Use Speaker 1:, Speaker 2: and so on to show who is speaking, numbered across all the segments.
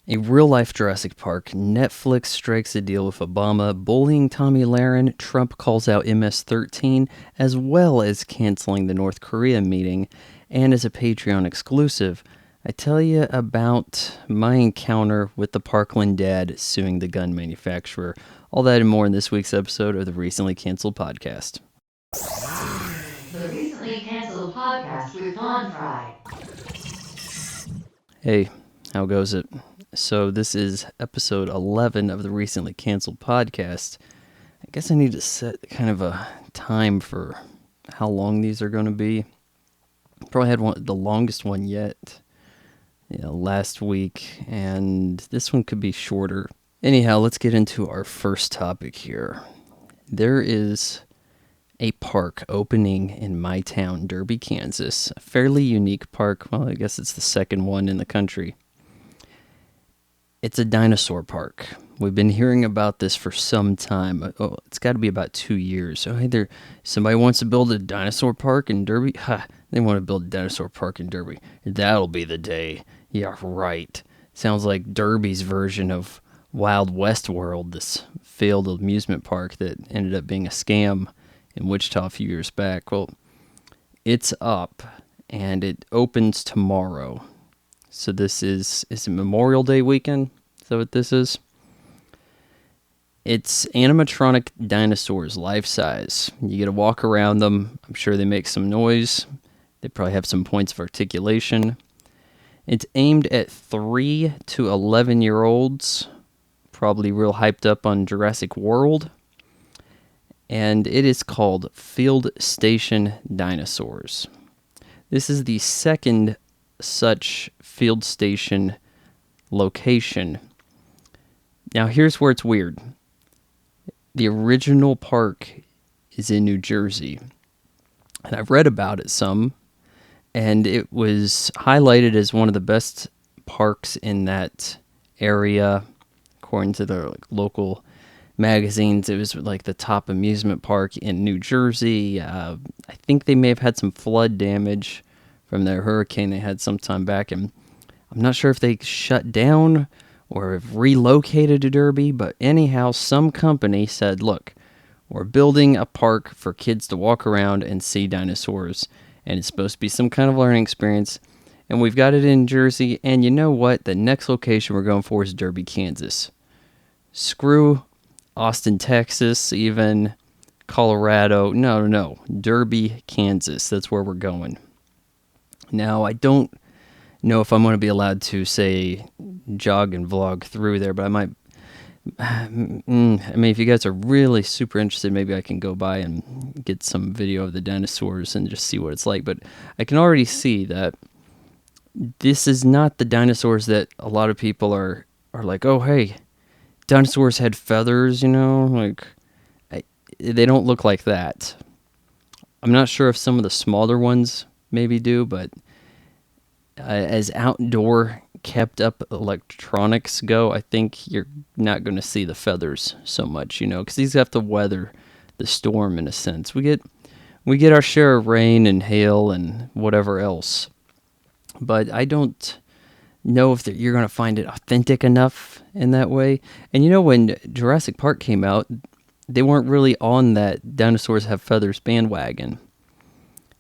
Speaker 1: A Real Life Jurassic Park, Netflix strikes a deal with Obama, bullying Tommy Lahren, Trump calls out MS-13, as well as canceling the North Korea meeting, and as a Patreon exclusive, I tell you about my encounter with the Parkland dad suing the gun manufacturer. All that and more in this week's episode of the Recently Canceled Podcast.
Speaker 2: The Recently Canceled Podcast with Von Fry.
Speaker 1: Hey, how goes it? So this is episode 11 of the Recently Canceled Podcast. I guess I need to set kind of a time for how long these are going to be. Probably had the longest one yet, last week, and this one could be shorter. Anyhow, let's get into our first topic here. There is a park opening in my town, Derby, Kansas. A fairly unique park. Well, I guess it's the second one in the country. It's a dinosaur park. We've been hearing about this for some time. Oh, it's got to be about 2 years. Oh, hey, somebody wants to build a dinosaur park in Derby? They want to build a dinosaur park in Derby. That'll be the day. Yeah, right. Sounds like Derby's version of Wild West World, this failed amusement park that ended up being a scam in Wichita a few years back. Well, it's up, and it opens tomorrow. So this is it Memorial Day weekend? Is that what this is? It's animatronic dinosaurs, life-size. You get to walk around them. I'm sure they make some noise. They probably have some points of articulation. It's aimed at 3 to 11-year-olds, probably real hyped up on Jurassic World. And it is called Field Station Dinosaurs. This is the second such field station location. Now here's where it's weird. The original park is in New Jersey, and I've read about it some, and it was highlighted as one of the best parks in that area according to the local magazines. It was like the top amusement park in New Jersey. I think they may have had some flood damage from their hurricane they had some time back, and I'm not sure if they shut down or have relocated to Derby, but anyhow, some company said, look, we're building a park for kids to walk around and see dinosaurs, and it's supposed to be some kind of learning experience, and we've got it in Jersey, and you know what? The next location we're going for is Derby, Kansas. Screw Austin, Texas, even Colorado. No. Derby, Kansas. That's where we're going. Now, I don't know if I'm going to be allowed to, say, jog and vlog through there, but I might. I mean, if you guys are really super interested, maybe I can go by and get some video of the dinosaurs and just see what it's like. But I can already see that this is not the dinosaurs that a lot of people are like, oh, hey, dinosaurs had feathers, they don't look like that. I'm not sure if some of the smaller ones maybe do, but as outdoor kept up electronics go, I think you're not going to see the feathers so much, because these have to weather the storm in a sense. We get our share of rain and hail and whatever else, but I don't know if you're going to find it authentic enough in that way. And when Jurassic Park came out, they weren't really on that dinosaurs have feathers bandwagon.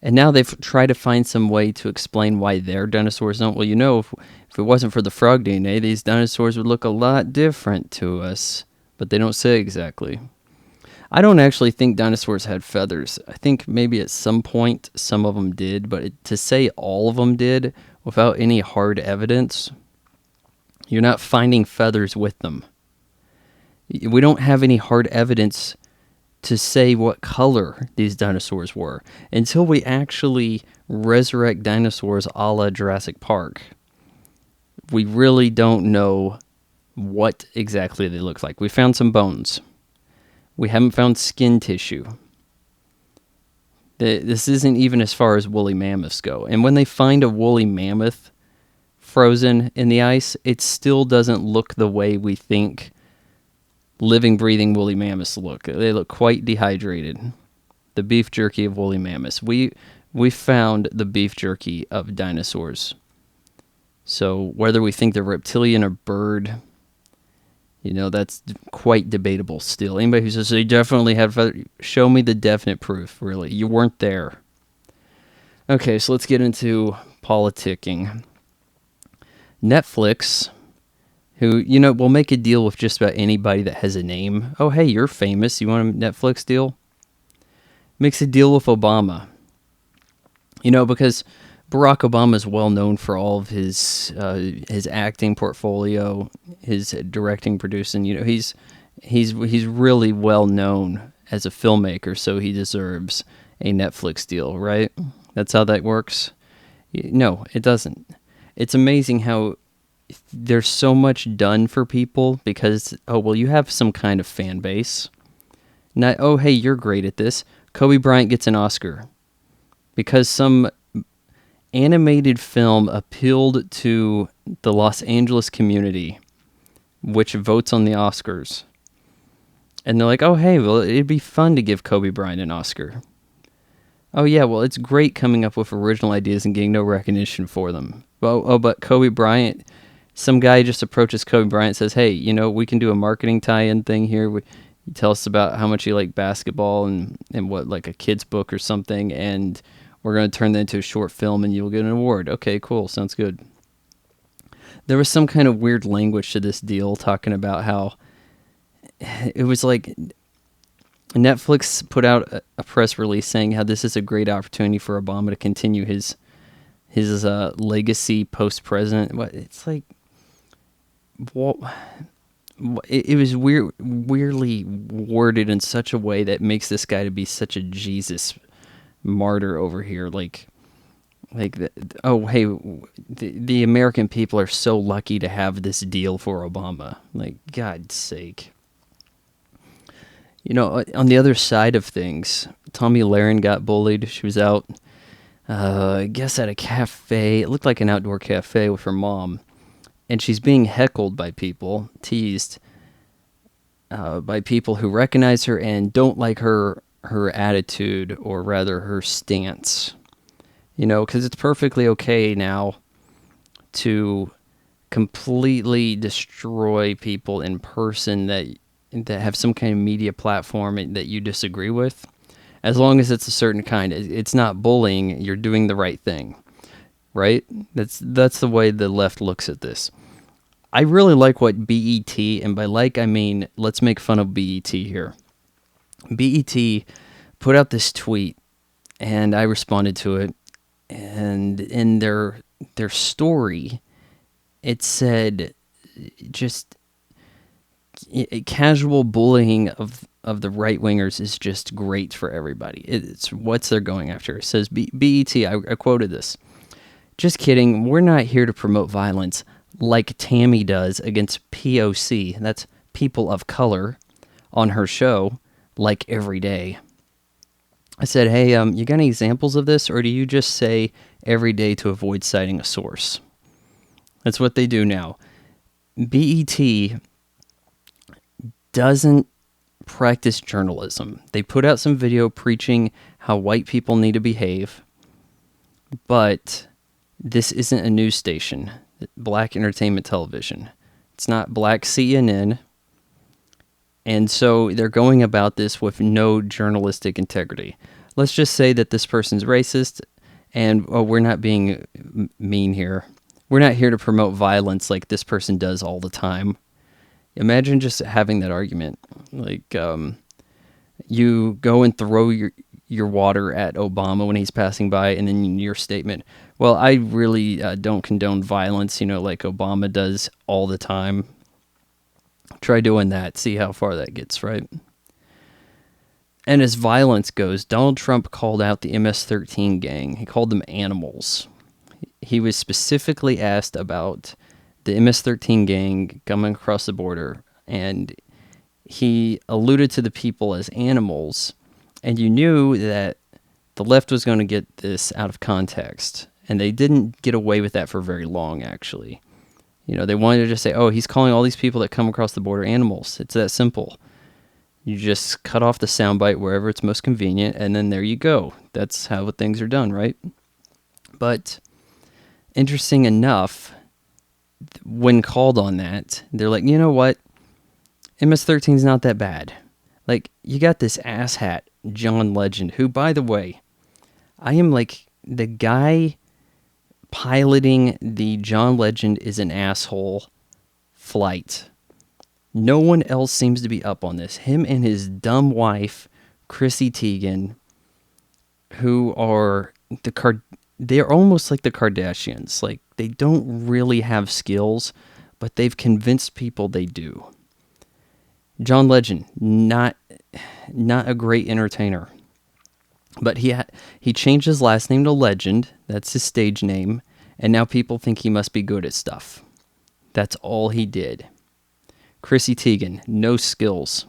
Speaker 1: And now they've tried to find some way to explain why their dinosaurs don't. Well, if it wasn't for the frog DNA, these dinosaurs would look a lot different to us. But they don't say exactly. I don't actually think dinosaurs had feathers. I think maybe at some point some of them did, but to say all of them did without any hard evidence, you're not finding feathers with them. We don't have any hard evidence to say what color these dinosaurs were until we actually resurrect dinosaurs a la Jurassic Park. We really don't know what exactly they look like. We found some bones. We haven't found skin tissue. This isn't even as far as woolly mammoths go. And when they find a woolly mammoth frozen in the ice, it still doesn't look the way we think living, breathing woolly mammoths look. They look quite dehydrated. The beef jerky of woolly mammoths. We found the beef jerky of dinosaurs. So whether we think they're reptilian or bird, that's quite debatable still. Anybody who says they definitely have, show me the definite proof, really. You weren't there. Okay, so let's get into politicking. Netflix, who, will make a deal with just about anybody that has a name. Oh, hey, you're famous. You want a Netflix deal? Makes a deal with Obama. Because Barack Obama is well known for all of his acting portfolio, his directing, producing. He's really well known as a filmmaker, so he deserves a Netflix deal, right? That's how that works. No, it doesn't. It's amazing how there's so much done for people because, you have some kind of fan base. Not, oh, hey, you're great at this. Kobe Bryant gets an Oscar because some animated film appealed to the Los Angeles community, which votes on the Oscars. And they're like, oh, hey, well, it'd be fun to give Kobe Bryant an Oscar. Oh, yeah, well, it's great coming up with original ideas and getting no recognition for them. But Kobe Bryant, some guy just approaches Kobe Bryant and says, hey, we can do a marketing tie-in thing here. You tell us about how much you like basketball and what, like a kid's book or something, and we're going to turn that into a short film and you'll get an award. Okay, cool. Sounds good. There was some kind of weird language to this deal talking about how it was like Netflix put out a press release saying how this is a great opportunity for Obama to continue his legacy post-president. It's like, well, it was weirdly worded in such a way that makes this guy to be such a Jesus martyr over here. Oh, hey, the American people are so lucky to have this deal for Obama. Like, God's sake. On the other side of things, Tommy Lahren got bullied. She was out, I guess at a cafe. It looked like an outdoor cafe with her mom. And she's being heckled by people, teased by people who recognize her and don't like her attitude, or rather her stance. Because it's perfectly okay now to completely destroy people in person that have some kind of media platform that you disagree with, as long as it's a certain kind. It's not bullying. You're doing the right thing, right? That's the way the left looks at this. I really like what BET, and by like I mean let's make fun of BET here. BET put out this tweet, and I responded to it, and in their story, it said just casual bullying of the right-wingers is just great for everybody. It's what they're going after. It says, BET, I quoted this, just kidding, we're not here to promote violence like Tammy does against POC, that's people of color, on her show, like every day. I said, hey, you got any examples of this, or do you just say every day to avoid citing a source? That's what they do now. BET doesn't practice journalism. They put out some video preaching how white people need to behave, but this isn't a news station, black entertainment television. It's not black CNN, and so they're going about this with no journalistic integrity. Let's just say that this person's racist, and we're not being mean here. We're not here to promote violence like this person does all the time. Imagine just having that argument. Like, you go and throw your water at Obama when he's passing by, and then your statement, well, I really don't condone violence, like Obama does all the time. Try doing that, see how far that gets, right? And as violence goes, Donald Trump called out the MS-13 gang. He called them animals. He was specifically asked about the MS-13 gang coming across the border, and he alluded to the people as animals, and you knew that the left was going to get this out of context, and they didn't get away with that for very long, actually. They wanted to just say, oh, he's calling all these people that come across the border animals. It's that simple. You just cut off the soundbite wherever it's most convenient, and then there you go. That's how things are done, right? But interesting enough, when called on that, they're like, you know what? MS-13 is not that bad. Like, you got this asshat, John Legend, who, by the way, I am like the guy piloting the John Legend is an asshole flight. No one else seems to be up on this. Him and his dumb wife, Chrissy Teigen, who are they're almost like the Kardashians. Like, they don't really have skills, but they've convinced people they do. John Legend, not a great entertainer. But he changed his last name to Legend. That's his stage name. And now people think he must be good at stuff. That's all he did. Chrissy Teigen, no skills.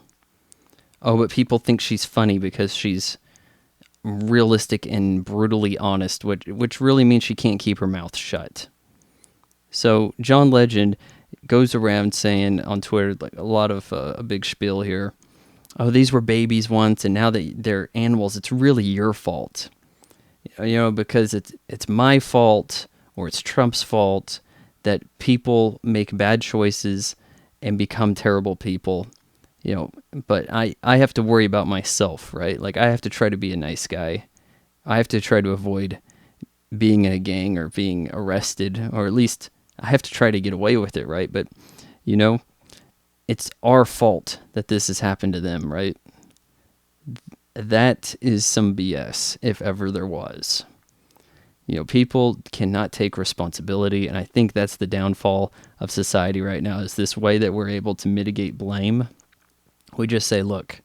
Speaker 1: Oh, but people think she's funny because she's realistic and brutally honest, which really means she can't keep her mouth shut. So John Legend goes around saying on Twitter, like a lot of a big spiel here. Oh, these were babies once, and now that they're animals, it's really your fault. Because it's my fault or it's Trump's fault that people make bad choices and become terrible people. But I have to worry about myself, right? Like, I have to try to be a nice guy. I have to try to avoid being in a gang or being arrested, or at least I have to try to get away with it, right? But, it's our fault that this has happened to them, right? That is some BS, if ever there was. People cannot take responsibility, and I think that's the downfall of society right now, is this way that we're able to mitigate blame. We just say, look,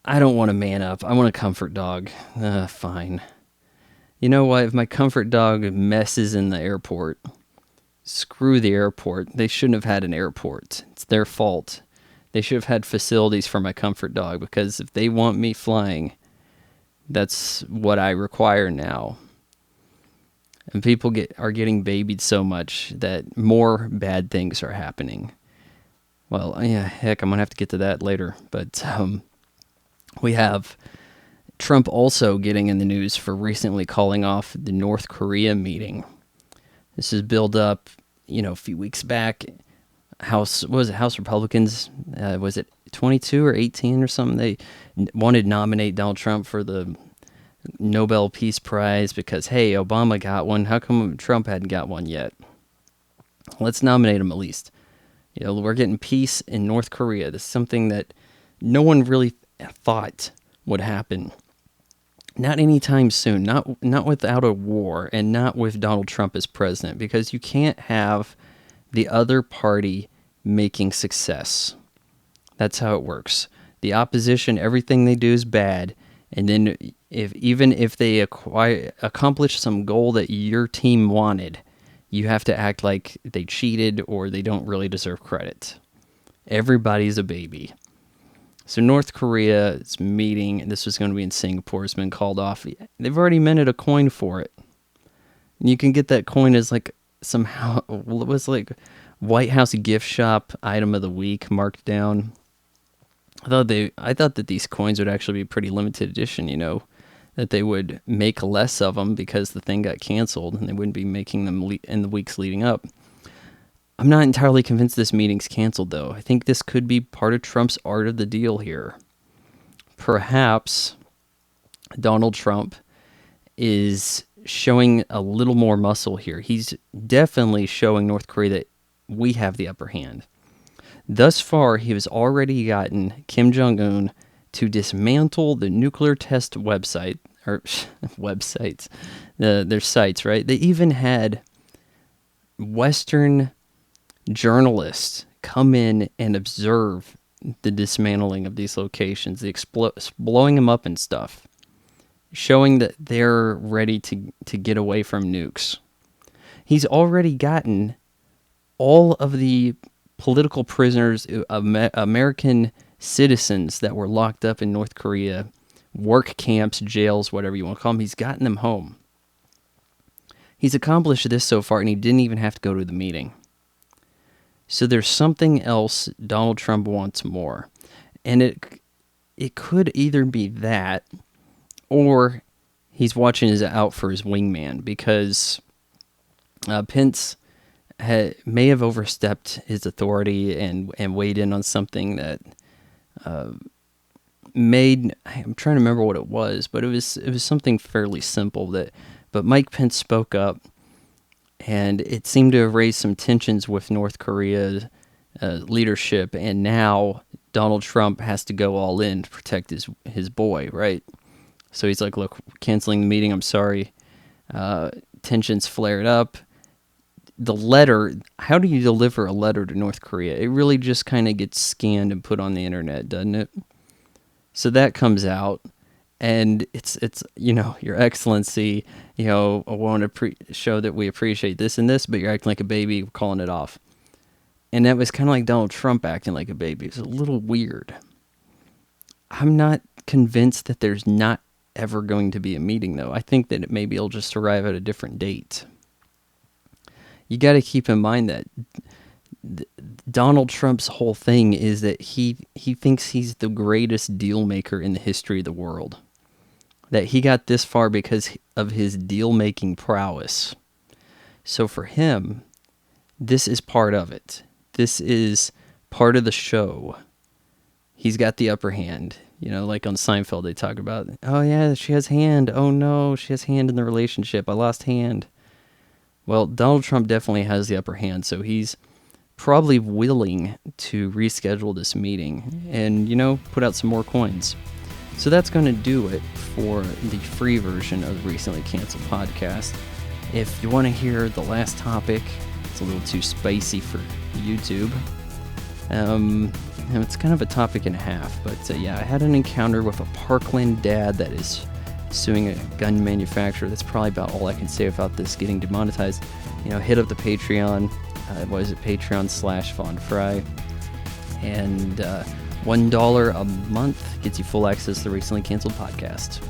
Speaker 1: I don't want to man up. I want a comfort dog. Fine. You know what? If my comfort dog messes in the airport, screw the airport. They shouldn't have had an airport. It's their fault. They should have had facilities for my comfort dog, because if they want me flying, that's what I require now. And people are getting babied so much that more bad things are happening. Well, yeah, heck, I'm going to have to get to that later. But we have Trump also getting in the news for recently calling off the North Korea meeting. This is built up, a few weeks back. House Republicans, was it 22 or 18 or something? They wanted to nominate Donald Trump for the Nobel Peace Prize because, hey, Obama got one. How come Trump hadn't got one yet? Let's nominate him at least. We're getting peace in North Korea. This is something that no one really thought would happen. Not anytime soon. Not without a war, and not with Donald Trump as president, because you can't have the other party making success. That's how it works. The opposition, everything they do is bad, and then even if they accomplish some goal that your team wanted, you have to act like they cheated or they don't really deserve credit. Everybody's a baby. So North Korea's meeting, and this was going to be in Singapore, has been called off. They've already minted a coin for it. And you can get that coin as like somehow, it was like White House gift shop item of the week marked down. I thought that these coins would actually be pretty limited edition, that they would make less of them because the thing got canceled and they wouldn't be making them in the weeks leading up. I'm not entirely convinced this meeting's canceled, though. I think this could be part of Trump's art of the deal here. Perhaps Donald Trump is showing a little more muscle here. He's definitely showing North Korea that we have the upper hand. Thus far, he has already gotten Kim Jong-un to dismantle the nuclear test website, or websites, their sites, right? They even had Western journalists come in and observe the dismantling of these locations, the blowing them up and stuff, showing that they're ready to get away from nukes. He's already gotten all of the political prisoners, American citizens that were locked up in North Korea, work camps, jails, whatever you want to call them. He's gotten them home. He's accomplished this so far, and he didn't even have to go to the meeting. So there's something else Donald Trump wants more. And it could either be that, or he's watching out for his wingman, because Pence may have overstepped his authority and weighed in on something that I'm trying to remember what it was, but it was something fairly simple but Mike Pence spoke up, and it seemed to have raised some tensions with North Korea leadership, and now Donald Trump has to go all in to protect his boy, right? So he's like, look, canceling the meeting, I'm sorry. Tensions flared up. The letter, how do you deliver a letter to North Korea? It really just kind of gets scanned and put on the internet, doesn't it? So that comes out, and it's Your Excellency, I want to show that we appreciate this and this, but you're acting like a baby, calling it off. And that was kind of like Donald Trump acting like a baby. It's a little weird. I'm not convinced that there's not ever going to be a meeting, though. I think that maybe it'll just arrive at a different date. You got to keep in mind that Donald Trump's whole thing is that he thinks he's the greatest deal maker in the history of the world. That he got this far because of his deal-making prowess. So for him, this is part of it. This is part of the show. He's got the upper hand. Like on Seinfeld, they talk about, oh yeah, she has hand. Oh no, she has hand in the relationship. I lost hand. Well, Donald Trump definitely has the upper hand, so he's probably willing to reschedule this meeting and, put out some more coins. So that's going to do it for the free version of the Recently Canceled podcast. If you want to hear the last topic, it's a little too spicy for YouTube. It's kind of a topic and a half, but I had an encounter with a Parkland dad that is suing a gun manufacturer. That's probably about all I can say about this getting demonetized. Hit up the Patreon. Patreon.com/Von Fry. And $1 a month gets you full access to the Recently Canceled podcast.